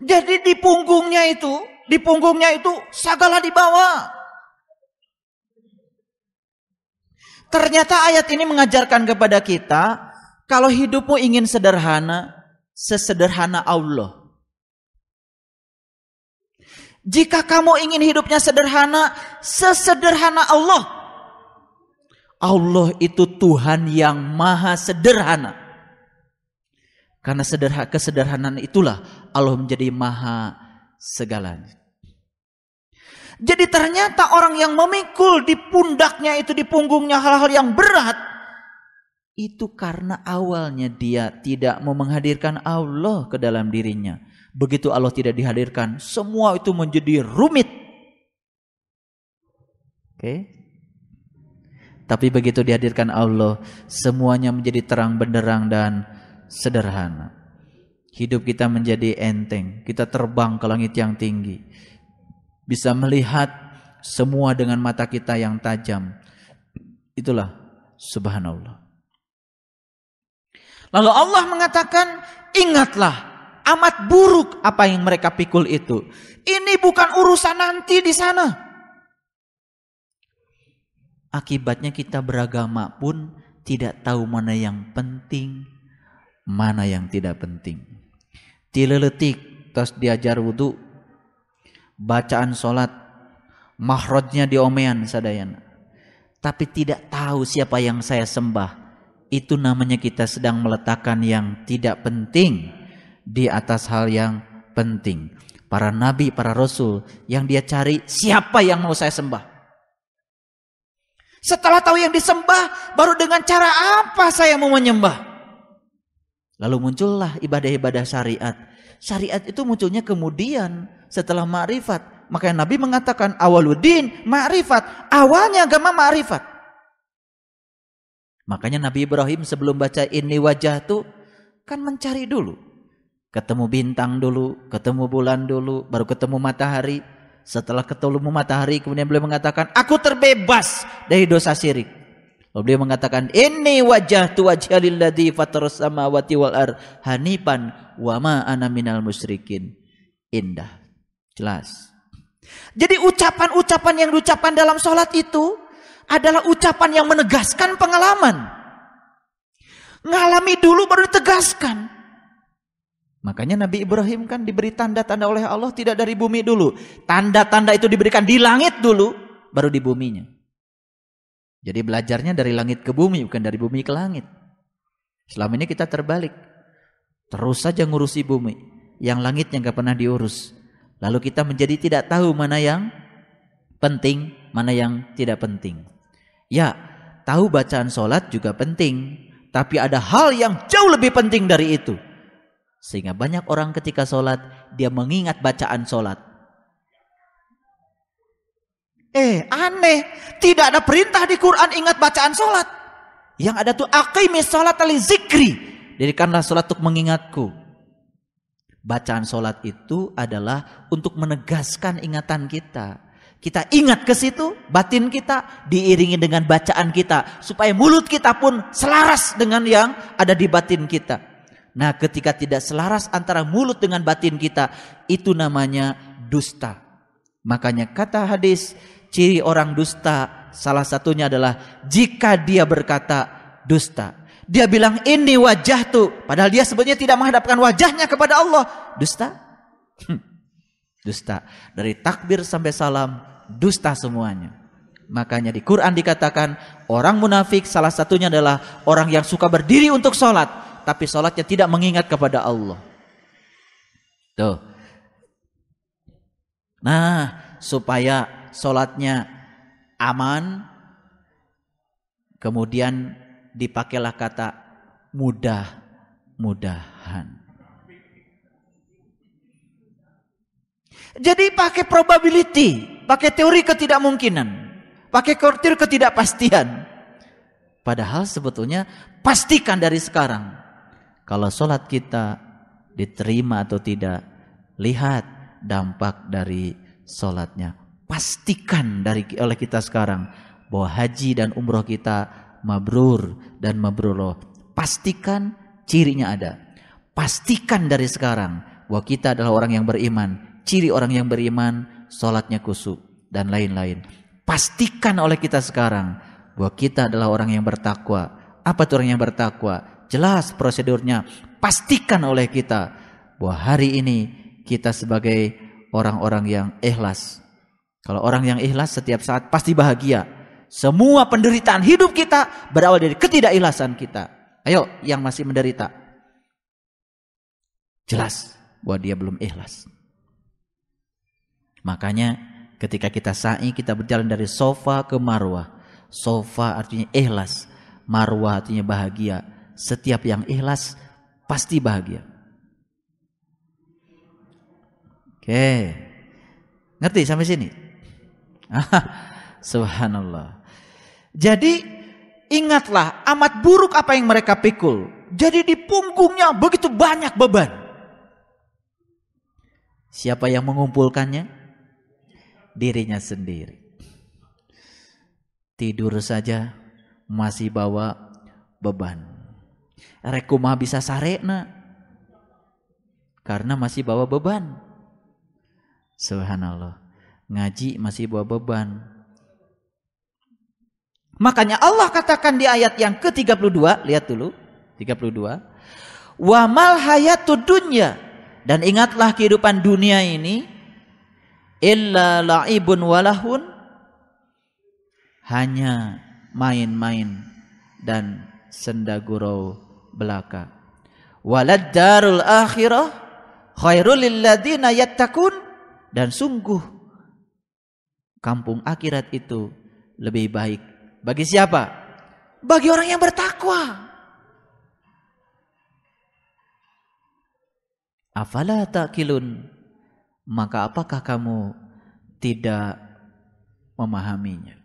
Jadi di punggungnya itu segala dibawa. Ternyata ayat ini mengajarkan kepada kita, kalau hidupmu ingin sederhana, sesederhana Allah. Jika kamu ingin hidupnya sederhana, sesederhana Allah. Allah itu Tuhan yang maha sederhana. Karena kesederhanaan itulah Allah menjadi maha segalanya. Jadi ternyata orang yang memikul di pundaknya itu, di punggungnya hal-hal yang berat, itu karena awalnya dia tidak mau menghadirkan Allah ke dalam dirinya. Begitu Allah tidak dihadirkan, semua itu menjadi rumit. Oke? Tapi begitu dihadirkan Allah, semuanya menjadi terang benderang dan sederhana. Hidup kita menjadi enteng. Kita terbang ke langit yang tinggi. Bisa melihat semua dengan mata kita yang tajam. Itulah subhanallah. Lalu Allah mengatakan, ingatlah, amat buruk apa yang mereka pikul itu. Ini bukan urusan nanti di sana. Akibatnya kita beragama pun tidak tahu mana yang penting, mana yang tidak penting. Tileletik tos diajar wudu, bacaan solat, mahrojnya diomean sadayana. Tapi tidak tahu siapa yang saya sembah. Itu namanya kita sedang meletakkan yang tidak penting di atas hal yang penting. Para nabi, para rasul yang dia cari, siapa yang mau saya sembah. Setelah tahu yang disembah, baru dengan cara apa saya mau menyembah. Lalu muncullah ibadah-ibadah syariat. Syariat itu munculnya kemudian setelah ma'rifat. Makanya Nabi mengatakan awaluddin ma'rifat. Awalnya agama ma'rifat. Makanya Nabi Ibrahim sebelum baca ini wajah tuh kan mencari dulu. Ketemu bintang dulu, ketemu bulan dulu, baru ketemu matahari. Setelah ketemu matahari kemudian beliau mengatakan, aku terbebas dari dosa syirik. Lalu beliau mengatakan, inni wajjahtu wajhiya lilladzi fataras samawati wal ardh hanifan wa ma ana minal musyrikin. Indah, jelas. Jadi ucapan-ucapan yang diucapkan dalam sholat itu adalah ucapan yang menegaskan pengalaman. Ngalami dulu baru ditegaskan. Makanya Nabi Ibrahim kan diberi tanda-tanda oleh Allah tidak dari bumi dulu. Tanda-tanda itu diberikan di langit dulu, baru di buminya. Jadi belajarnya dari langit ke bumi, bukan dari bumi ke langit. Selama ini kita terbalik. Terus saja ngurusi bumi. Yang langitnya gak pernah diurus. Lalu kita menjadi tidak tahu mana yang penting, mana yang tidak penting. Ya, tahu bacaan sholat juga penting. Tapi ada hal yang jauh lebih penting dari itu. Sehingga banyak orang ketika sholat, dia mengingat bacaan sholat. Aneh. Tidak ada perintah di Quran ingat bacaan sholat. Yang ada tuh aqimis sholat li zikri. Dirikanlah sholat untuk mengingatku. Bacaan sholat itu adalah untuk menegaskan ingatan kita. Kita ingat ke situ, batin kita diiringi dengan bacaan kita. Supaya mulut kita pun selaras dengan yang ada di batin kita. Nah, ketika tidak selaras antara mulut dengan batin kita, itu namanya dusta. Makanya kata hadis, ciri orang dusta salah satunya adalah jika dia berkata dusta. Dia bilang ini wajah tuh, padahal dia sebenarnya tidak menghadapkan wajahnya kepada Allah. Dusta? Dusta. Dari takbir sampai salam, dusta semuanya. Makanya di Quran dikatakan orang munafik salah satunya adalah orang yang suka berdiri untuk sholat. Tapi sholatnya tidak mengingat kepada Allah. Tuh. Nah, supaya sholatnya aman, kemudian dipakailah kata mudah-mudahan. Jadi pakai probability, pakai teori ketidakmungkinan, pakai teori ketidakpastian. Padahal sebetulnya pastikan dari sekarang. Kalau sholat kita diterima atau tidak, lihat dampak dari sholatnya. Pastikan oleh kita sekarang bahwa haji dan umroh kita mabrur dan mabrurah. Pastikan cirinya ada. Pastikan dari sekarang bahwa kita adalah orang yang beriman. Ciri orang yang beriman, sholatnya khusyuk dan lain-lain. Pastikan oleh kita sekarang bahwa kita adalah orang yang bertakwa. Apa itu orang yang bertakwa? Jelas prosedurnya. Pastikan oleh kita bahwa hari ini kita sebagai orang-orang yang ikhlas. Kalau orang yang ikhlas setiap saat pasti bahagia. Semua penderitaan hidup kita berawal dari ketidakikhlasan kita. Ayo yang masih menderita, jelas bahwa dia belum ikhlas. Makanya ketika kita sa'i, kita berjalan dari sofa ke marwah. Sofa artinya ikhlas, marwah artinya bahagia. Setiap yang ikhlas pasti bahagia. Oke, ngerti sampai sini? Subhanallah. Jadi ingatlah amat buruk apa yang mereka pikul. Jadi di punggungnya begitu banyak beban. Siapa yang mengumpulkannya? Dirinya sendiri. Tidur saja masih bawa beban. Rekumah bisa sarena karena masih bawa beban. Subhanallah. Ngaji masih bawa beban. Makanya Allah katakan di ayat yang ke-32, lihat dulu, 32. Wa mal hayatud dunya, dan ingatlah kehidupan dunia ini illa la'ibun walahun, hanya main-main dan senda gurau belaka. Walad darul akhirah khairul lil ladzina yattaqun, dan sungguh kampung akhirat itu lebih baik bagi siapa? Bagi orang yang bertakwa. Afala taqilun, maka apakah kamu tidak memahaminya?